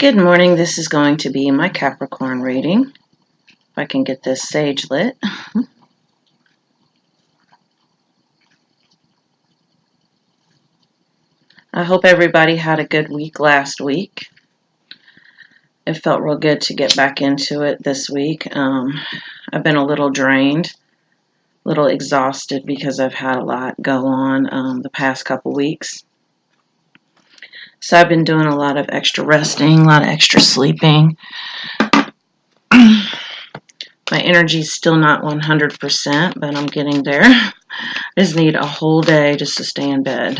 Good morning. This is going to be my Capricorn reading. If I can get this sage lit. I hope everybody had a good week last week. It felt real good to get back into it this week. I've been a little drained, a little exhausted because I've had a lot go on the past couple weeks. So I've been doing a lot of extra resting, a lot of extra sleeping. My energy's still not 100%, but I'm getting there. I just need a whole day just to stay in bed.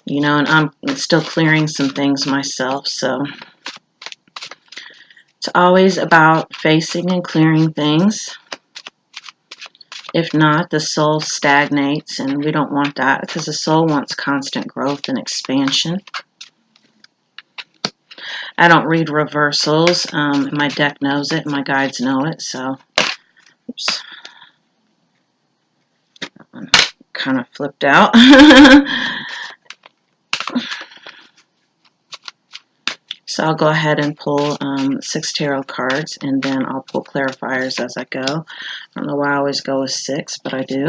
And I'm still clearing some things myself, so it's always about facing and clearing things. If not, the soul stagnates, and we don't want that because the soul wants constant growth and expansion. I don't read reversals. My deck knows it, my guides know it, so oops. That one kind of flipped out. So I'll go ahead and pull 6 tarot cards, and then I'll pull clarifiers as I go. I don't know why I always go with 6, but I do.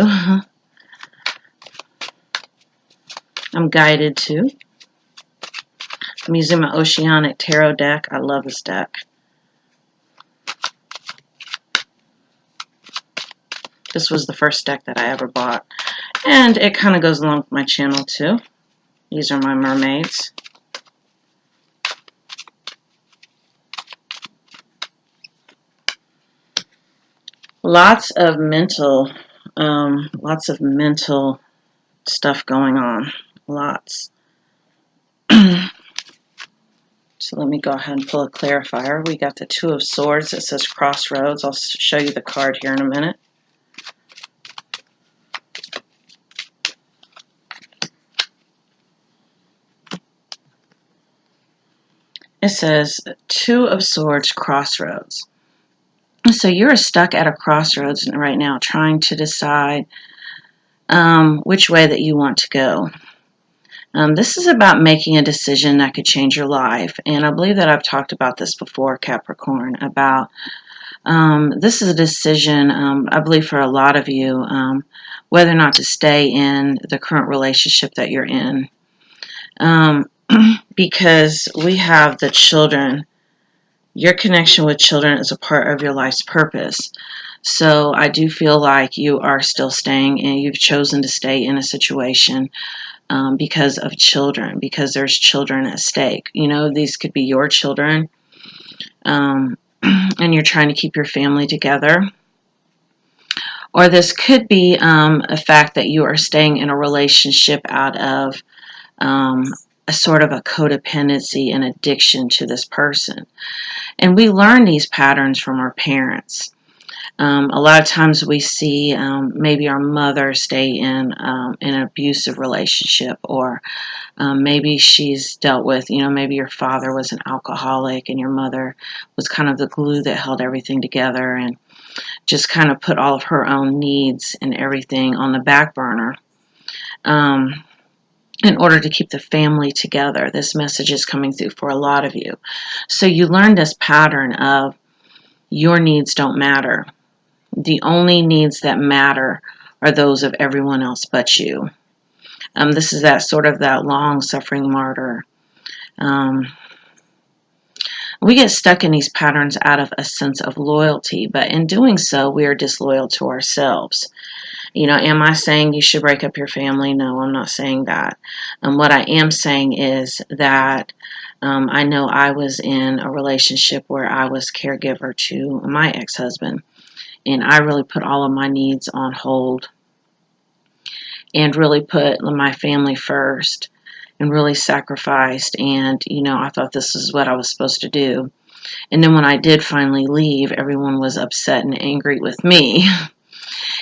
I'm guided too. I'm using my Oceanic Tarot deck. I love this deck. This was the first deck that I ever bought. And it kind of goes along with my channel too. These are my mermaids. Lots of mental stuff going on. Lots. So let me go ahead and pull a clarifier. We got the 2 of Swords. It says Crossroads. I'll show you the card here in a minute. It says 2 of Swords, Crossroads. So you're stuck at a crossroads right now trying to decide which way that you want to go. This is about making a decision that could change your life. And I believe that I've talked about this before, Capricorn, about this is a decision, I believe, for a lot of you, whether or not to stay in the current relationship that you're in. Because we have the children. Your connection with children is a part of your life's purpose. So I do feel like you are still staying, and you've chosen to stay in a situation because of children, because there's children at stake. These could be your children, and you're trying to keep your family together. Or this could be a fact that you are staying in a relationship out of a sort of a codependency and addiction to this person. And we learn these patterns from our parents. A lot of times we see maybe our mother stay in an abusive relationship, or maybe she's dealt with, maybe your father was an alcoholic and your mother was kind of the glue that held everything together and just kind of put all of her own needs and everything on the back burner in order to keep the family together. This message is coming through for a lot of you. So you learn this pattern of your needs don't matter. The only needs that matter are those of everyone else but you. This is that sort of that long-suffering martyr. We get stuck in these patterns out of a sense of loyalty, but in doing so, we are disloyal to ourselves. Am I saying you should break up your family? No, I'm not saying that. What I am saying is that I know I was in a relationship where I was caregiver to my ex-husband, and I really put all of my needs on hold and really put my family first and really sacrificed. And, I thought this is what I was supposed to do. And then when I did finally leave, everyone was upset and angry with me.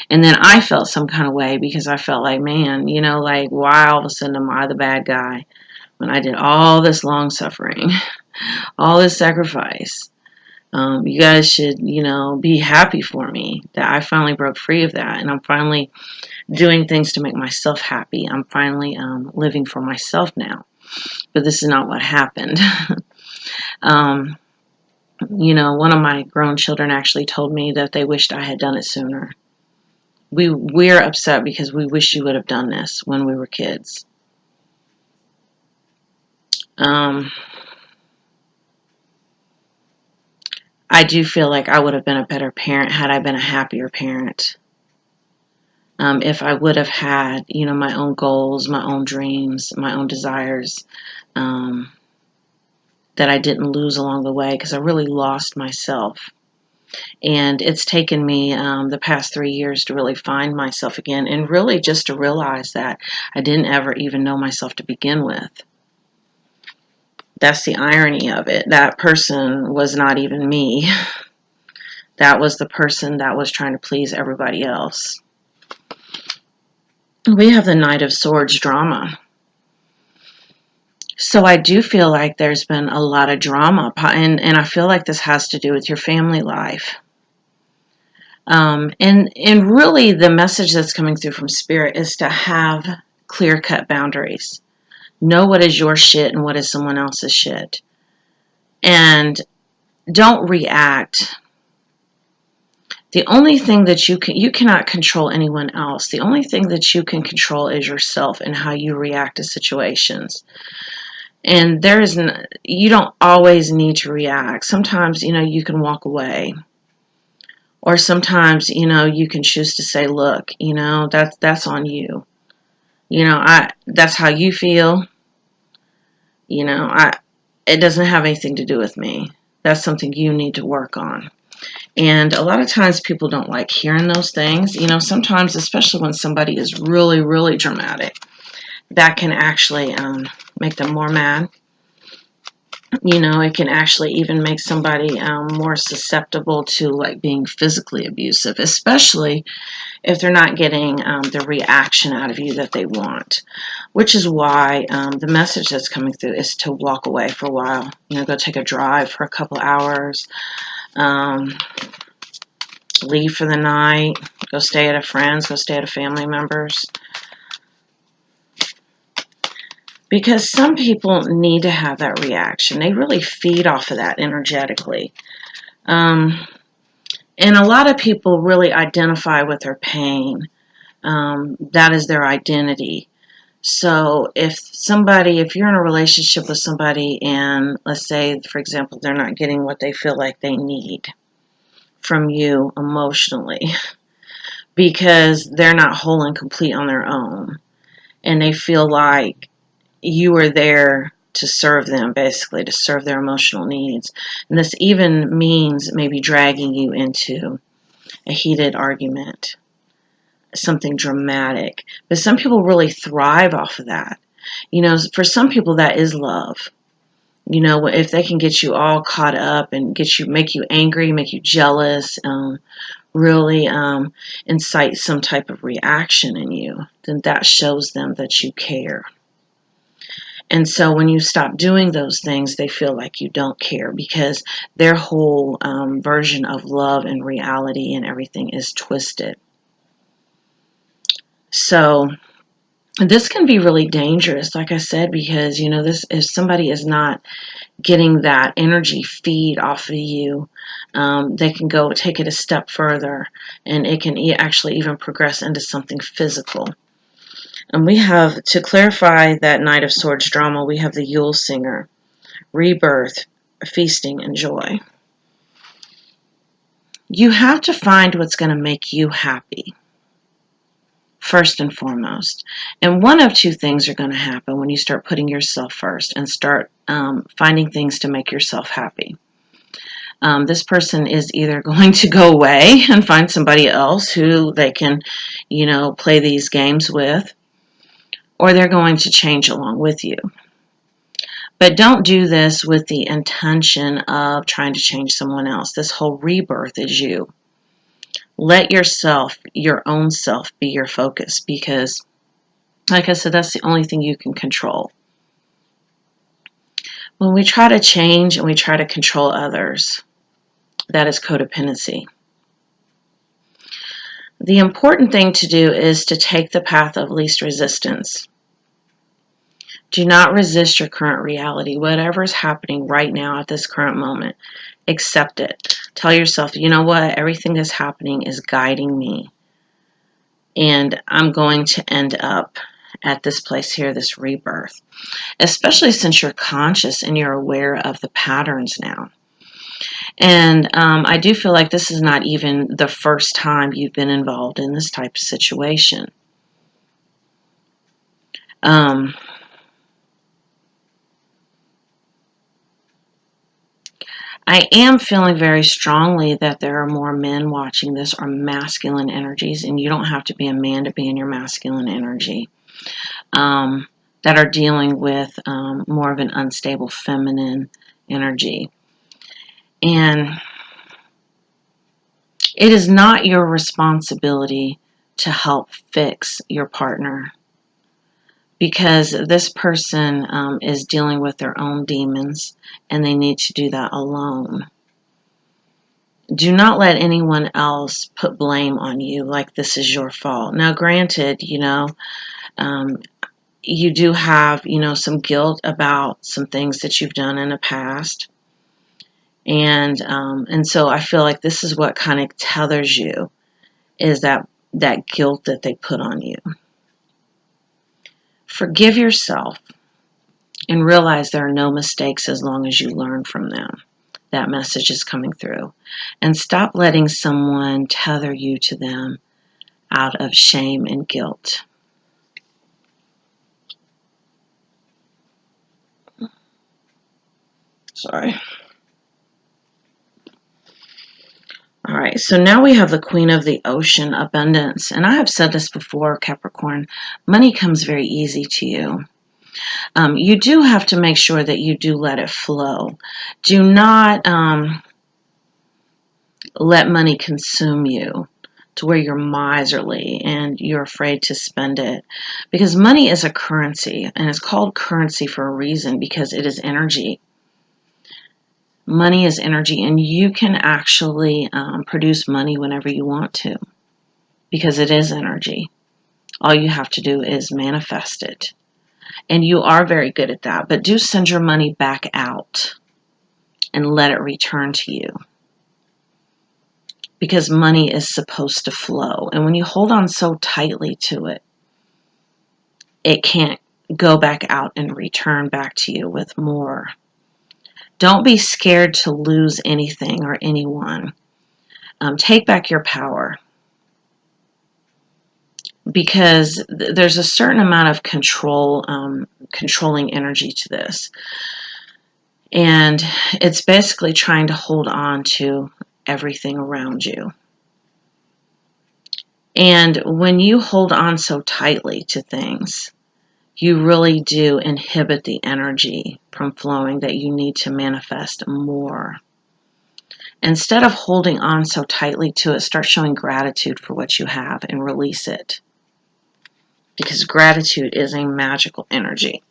And then I felt some kind of way because I felt like, man, why all of a sudden am I the bad guy when I did all this long suffering, all this sacrifice? You guys should, be happy for me that I finally broke free of that, and I'm finally doing things to make myself happy. I'm finally living for myself now. But this is not what happened. um, one of my grown children actually told me that they wished I had done it sooner. We're upset because we wish you would have done this when we were kids. Um, I do feel like I would have been a better parent had I been a happier parent. If I would have had, my own goals, my own dreams, my own desires, um, that I didn't lose along the way, because I really lost myself. And it's taken me the past 3 years to really find myself again, and really just to realize that I didn't ever even know myself to begin with. That's the irony of it. That person was not even me. That was the person that was trying to please everybody else. We have the Knight of Swords drama. So I do feel like there's been a lot of drama, and I feel like this has to do with your family life. And really the message that's coming through from Spirit is to have clear-cut boundaries. Know what is your shit and what is someone else's shit. And don't react. The only thing that you cannot control anyone else. The only thing that you can control is yourself and how you react to situations. And you don't always need to react. Sometimes, you can walk away. Or sometimes, you can choose to say, look, that's on you. That's how you feel. It doesn't have anything to do with me. That's something you need to work on. And a lot of times people don't like hearing those things. Sometimes, especially when somebody is really, really dramatic, that can actually make them more mad. It can actually even make somebody more susceptible to like being physically abusive, especially if they're not getting the reaction out of you that they want. Which is why the message that's coming through is to walk away for a while. Go take a drive for a couple hours. Leave for the night. Go stay at a friend's. Go stay at a family member's. Because some people need to have that reaction. They really feed off of that energetically. And a lot of people really identify with their pain. That is their identity. So if you're in a relationship with somebody and let's say, for example, they're not getting what they feel like they need from you emotionally because they're not whole and complete on their own, and they feel like you are there to serve them, basically, to serve their emotional needs. And this even means maybe dragging you into a heated argument, something dramatic. But some people really thrive off of that. For some people that is love. If they can get you all caught up and make you angry, make you jealous, really incite some type of reaction in you, then that shows them that you care. And so when you stop doing those things, they feel like you don't care because their whole version of love and reality and everything is twisted. So this can be really dangerous, like I said, because, if somebody is not getting that energy feed off of you, they can go take it a step further, and it can actually even progress into something physical. And we have, to clarify that Knight of Swords drama, we have the Yule Singer, rebirth, feasting, and joy. You have to find what's going to make you happy, first and foremost. And one of two things are going to happen when you start putting yourself first and start finding things to make yourself happy. This person is either going to go away and find somebody else who they can, play these games with, or they're going to change along with you. But don't do this with the intention of trying to change someone else. This whole rebirth is you. Let yourself, your own self, be your focus because, like I said, that's the only thing you can control. When we try to change and we try to control others, That is codependency. The important thing to do is to take the path of least resistance. Do not resist your current reality. Whatever is happening right now at this current moment, accept it. Tell yourself, you know what? Everything that's happening is guiding me. And I'm going to end up at this place here, this rebirth. Especially since you're conscious and you're aware of the patterns now. And I do feel like this is not even the first time you've been involved in this type of situation. I am feeling very strongly that there are more men watching this, or masculine energies, and you don't have to be a man to be in your masculine energy, that are dealing with more of an unstable feminine energy. And it is not your responsibility to help fix your partner, because this person is dealing with their own demons and they need to do that alone. Do not let anyone else put blame on you like this is your fault. Now, granted, you do have, some guilt about some things that you've done in the past. And so I feel like this is what kind of tethers you, is that guilt that they put on you. Forgive yourself and realize there are no mistakes as long as you learn from them. That message is coming through. And stop letting someone tether you to them out of shame and guilt. Sorry. All right, so now we have the Queen of the Ocean, abundance. And I have said this before, Capricorn, money comes very easy to you. You do have to make sure that you do let it flow. Do not let money consume you to where you're miserly and you're afraid to spend it. Because money is a currency, and it's called currency for a reason, because it is energy. Money is energy, and you can actually produce money whenever you want to, because it is energy. All you have to do is manifest it. And you are very good at that, but do send your money back out and let it return to you. Because money is supposed to flow. And when you hold on so tightly to it, it can't go back out and return back to you with more. Don't be scared to lose anything or anyone. Take back your power. Because there's a certain amount of control, controlling energy to this. And it's basically trying to hold on to everything around you. And when you hold on so tightly to things, you really do inhibit the energy from flowing that you need to manifest more. Instead of holding on so tightly to it, start showing gratitude for what you have and release it. Because gratitude is a magical energy.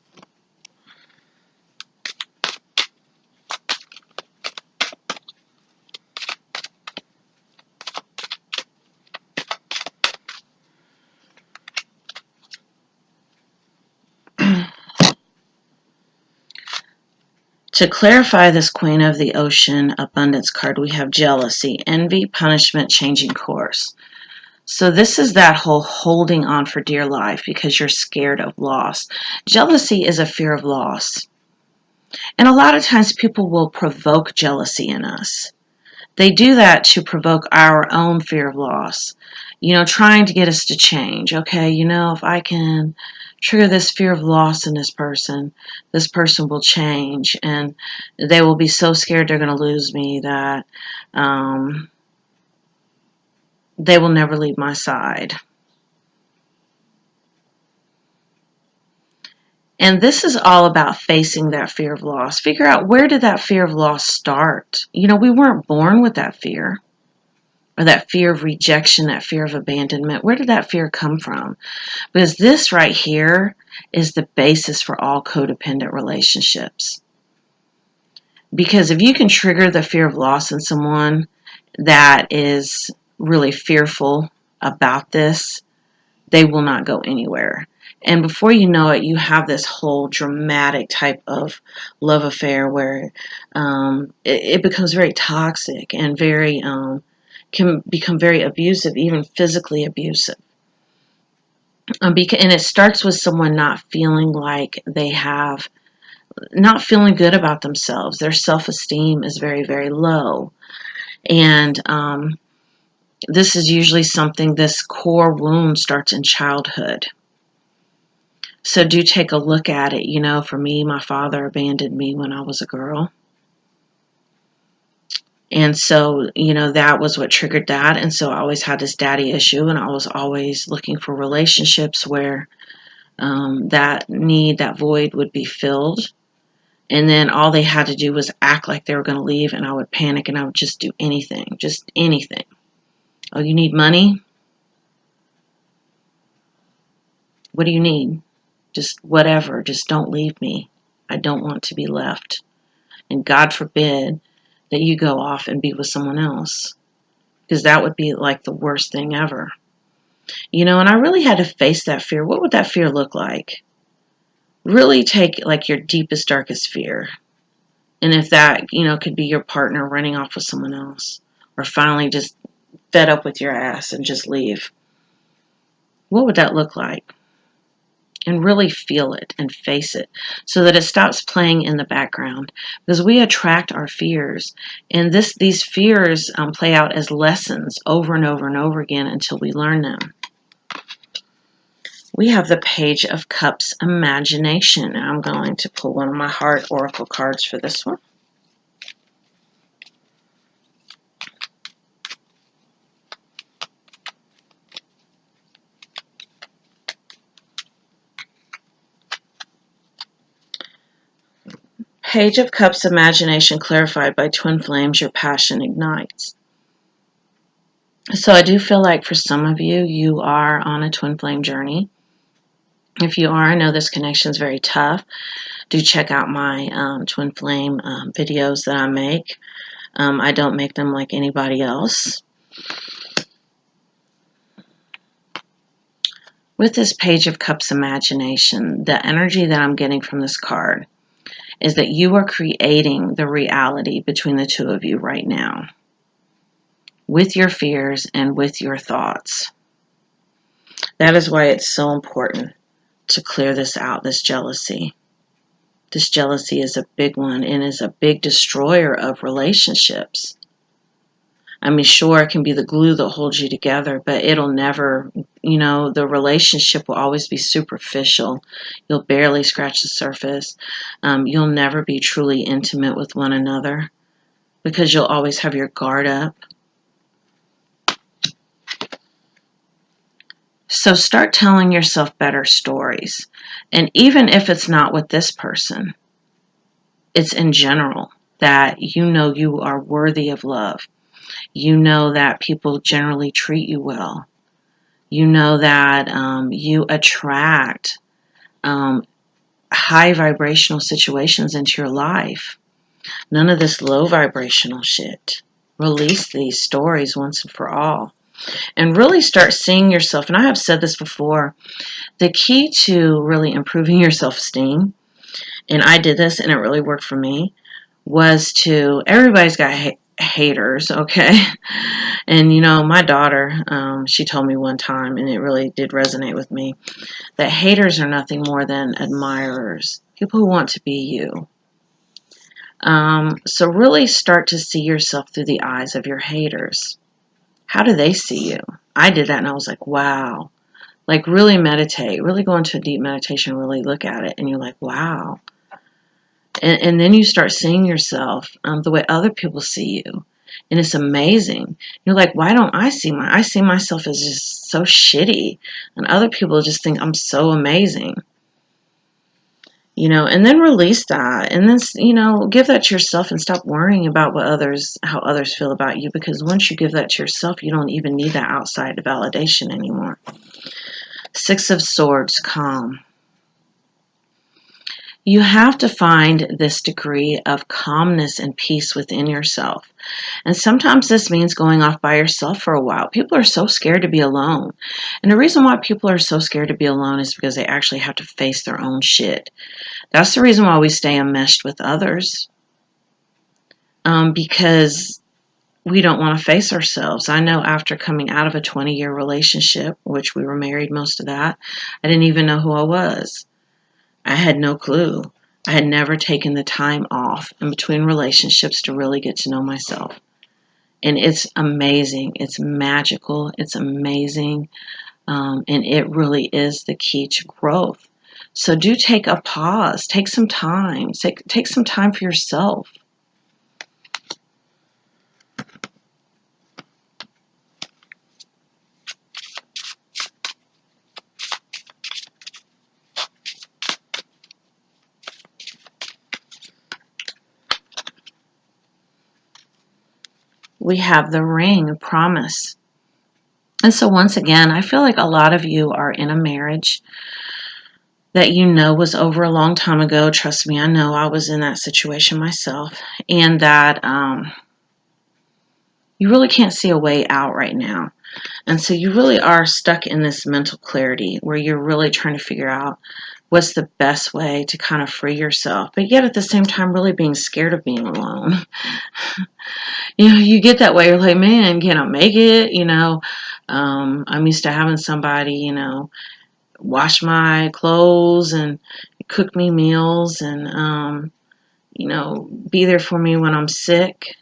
To clarify this Queen of the Ocean abundance card, we have jealousy, envy, punishment, changing course. So this is that whole holding on for dear life because you're scared of loss. Jealousy is a fear of loss. And a lot of times people will provoke jealousy in us. They do that to provoke our own fear of loss, trying to get us to change. Okay, if I can trigger this fear of loss in this person will change, and they will be so scared they're going to lose me that they will never leave my side. And this is all about facing that fear of loss. Figure out, where did that fear of loss start? We weren't born with that fear, or that fear of rejection, that fear of abandonment. Where did that fear come from? Because this right here is the basis for all codependent relationships. Because if you can trigger the fear of loss in someone that is really fearful about this, they will not go anywhere. And before you know it, you have this whole dramatic type of love affair where it becomes very toxic and very can become very abusive, even physically abusive. And it starts with someone not feeling like they have, not feeling good about themselves. Their self-esteem is very, very low. And this is usually something, this core wound starts in childhood. So do take a look at it. You know, for me, my father abandoned me when I was a girl. And so, you know, that was what triggered that. And so I always had this daddy issue, and I was always looking for relationships where that need, that void would be filled. And then all they had to do was act like they were going to leave, and I would panic and I would just do anything, just anything. Oh, you need money? What do you need? Just whatever. Just don't leave me. I don't want to be left. And God forbid that you go off and be with someone else, because that would be like the worst thing ever. You know, and I really had to face that fear. What would that fear look like? Really take like your deepest, darkest fear. And if that, you know, could be your partner running off with someone else, or finally just fed up with your ass and just leave. What would that look like? And really feel it and face it so that it stops playing in the background, because we attract our fears, and these fears play out as lessons over and over and over again until we learn them. We have the Page of Cups Imagination. I'm going to pull one of my heart oracle cards for this one. Page of Cups Imagination clarified by twin flames, your passion ignites. So I do feel like for some of you, you are on a twin flame journey. If you are, I know this connection is very tough. Do check out my twin flame videos that I make. I don't make them like anybody else. With this Page of Cups Imagination, the energy that I'm getting from this card is that you are creating the reality between the two of you right now, with your fears and with your thoughts. That is why it's so important to clear this out, this jealousy. This jealousy is a big one and is a big destroyer of relationships. I mean, sure, it can be the glue that holds you together, but it'll never, you know, the relationship will always be superficial. You'll barely scratch the surface. You'll never be truly intimate with one another because you'll always have your guard up. So start telling yourself better stories. And even if it's not with this person, it's in general that you know you are worthy of love. You know that people generally treat you well. You know that you attract high vibrational situations into your life. None of this low vibrational shit. Release these stories once and for all. And really start seeing yourself. And I have said this before. The key to really improving your self-esteem, and I did this and it really worked for me, was to, everybody's got haters, okay? And you know, my daughter, she told me one time, and it really did resonate with me, that haters are nothing more than admirers, people who want to be you. So really start to see yourself through the eyes of your haters. How do they see you? I did that and I was like, wow. Like really meditate, really go into a deep meditation, really look at it, and you're like, wow. And then you start seeing yourself the way other people see you. And it's amazing. You're like, why don't I see myself as just so shitty. And other people just think I'm so amazing. You know, and then release that. And then, you know, give that to yourself and stop worrying about how others feel about you. Because once you give that to yourself, you don't even need that outside validation anymore. Six of Swords, calm. You have to find this degree of calmness and peace within yourself. And sometimes this means going off by yourself for a while. People are so scared to be alone. And the reason why people are so scared to be alone is because they actually have to face their own shit. That's the reason why we stay enmeshed with others. Because we don't want to face ourselves. I know after coming out of a 20-year relationship, which we were married most of that, I didn't even know who I was. I had no clue. I had never taken the time off in between relationships to really get to know myself. And it's amazing. It's magical. It's amazing. And it really is the key to growth. So do take a pause. Take some time. Take some time for yourself. We have the ring of promise. And so once again, I feel like a lot of you are in a marriage that you know was over a long time ago. Trust me, I know I was in that situation myself. And that you really can't see a way out right now. And so you really are stuck in this mental clarity where you're really trying to figure out what's the best way to kind of free yourself, but yet at the same time really being scared of being alone. You get that way, you're like, man, can I make it? I'm used to having somebody, wash my clothes and cook me meals and, be there for me when I'm sick.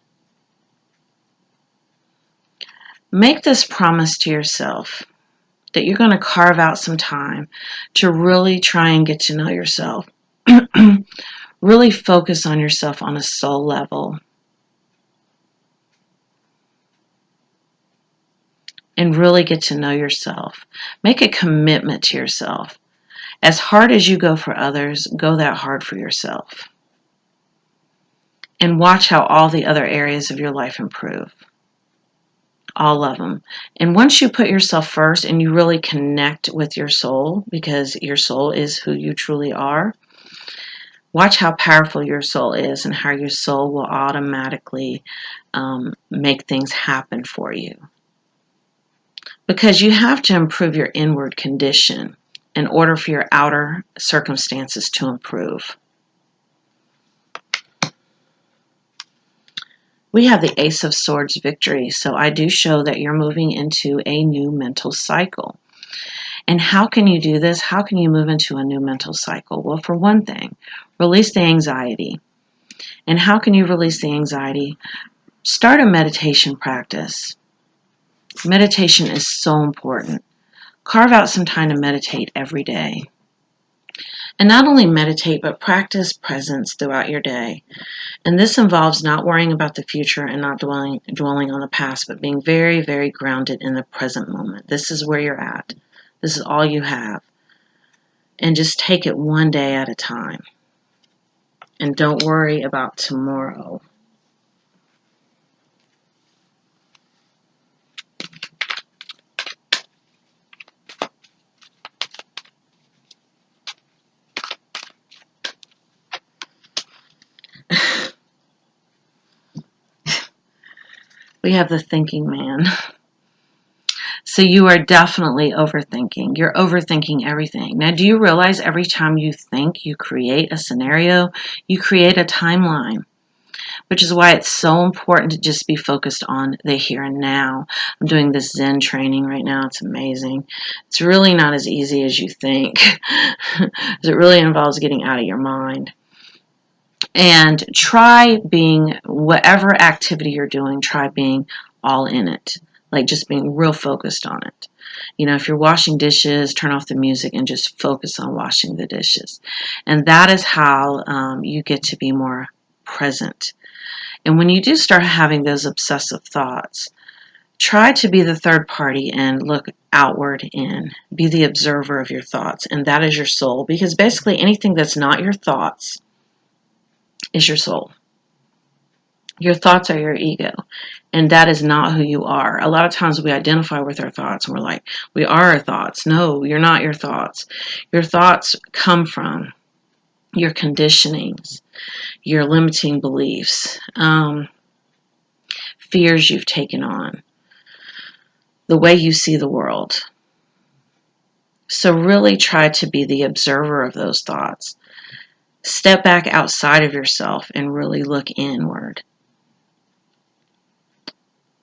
Make this promise to yourself that you're going to carve out some time to really try and get to know yourself. Really focus on yourself on a soul level. And really get to know yourself. Make a commitment to yourself. As hard as you go for others, go that hard for yourself. And watch how all the other areas of your life improve. All of them. And once you put yourself first and you really connect with your soul, because your soul is who you truly are, watch how powerful your soul is and how your soul will automatically make things happen for you. Because you have to improve your inward condition in order for your outer circumstances to improve. We have the Ace of Swords victory, so I do show that you're moving into a new mental cycle. And how can you do this? How can you move into a new mental cycle? Well, for one thing, release the anxiety. And how can you release the anxiety? Start a meditation practice. Meditation is so important. Carve out some time to meditate every day. And not only meditate, but practice presence throughout your day. And this involves not worrying about the future and not dwelling on the past, but being very, very grounded in the present moment. This is where you're at. This is all you have. And just take it one day at a time. And don't worry about tomorrow. We have the thinking man. So you are definitely overthinking. You're overthinking everything. Now, do you realize every time you think, you create a scenario, you create a timeline, which is why it's so important to just be focused on the here and now. I'm doing this Zen training right now. It's amazing. It's really not as easy as you think. It really involves getting out of your mind. And try being, whatever activity you're doing, try being all in it. Like just being real focused on it. If you're washing dishes, turn off the music and just focus on washing the dishes. And that is how you get to be more present. And when you do start having those obsessive thoughts, try to be the third party and look outward in. Be the observer of your thoughts. And that is your soul. Because basically anything that's not your thoughts is your soul. Your thoughts are your ego. And that is not who you are. A lot of times we identify with our thoughts and we're like, we are our thoughts. No, you're not your thoughts. Your thoughts come from your conditionings, your limiting beliefs, fears you've taken on, the way you see the world. So really try to be the observer of those thoughts. Step back outside of yourself and really look inward.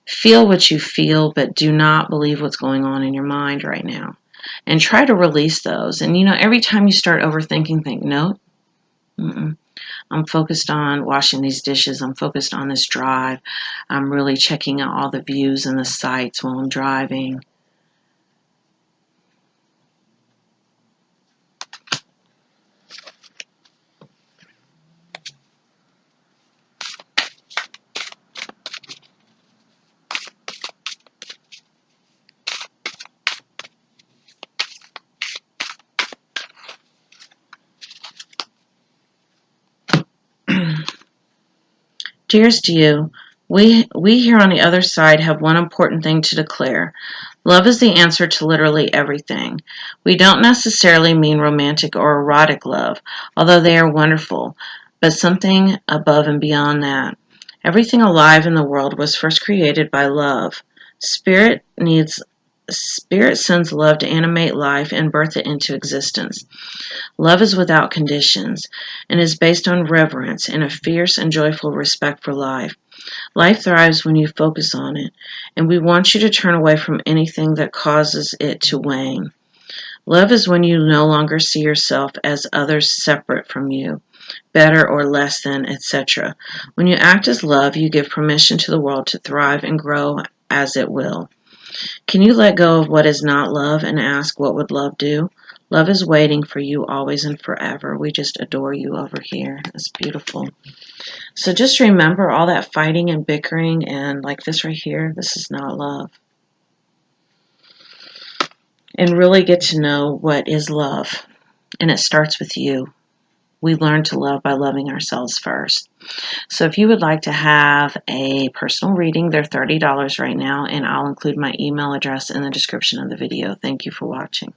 Feel what you feel, but do not believe what's going on in your mind right now. And try to release those. And every time you start overthinking, think, no, I'm focused on washing these dishes. I'm focused on this drive. I'm really checking out all the views and the sights while I'm driving. Cheers to you. We here on the other side have one important thing to declare. Love is the answer to literally everything. We don't necessarily mean romantic or erotic love, although they are wonderful, but something above and beyond that. Everything alive in the world was first created by love. Spirit sends love to animate life and birth it into existence. Love is without conditions and is based on reverence and a fierce and joyful respect for life. Life thrives when you focus on it, and we want you to turn away from anything that causes it to wane. Love is when you no longer see yourself as others separate from you, better or less than, etc. When you act as love, you give permission to the world to thrive and grow as it will. Can you let go of what is not love and ask, what would love do? Love is waiting for you always and forever. We just adore you over here. It's beautiful. So just remember all that fighting and bickering and like this right here, this is not love. And really get to know what is love. And it starts with you. We learn to love by loving ourselves first. So if you would like to have a personal reading, they're $30 right now, and I'll include my email address in the description of the video. Thank you for watching.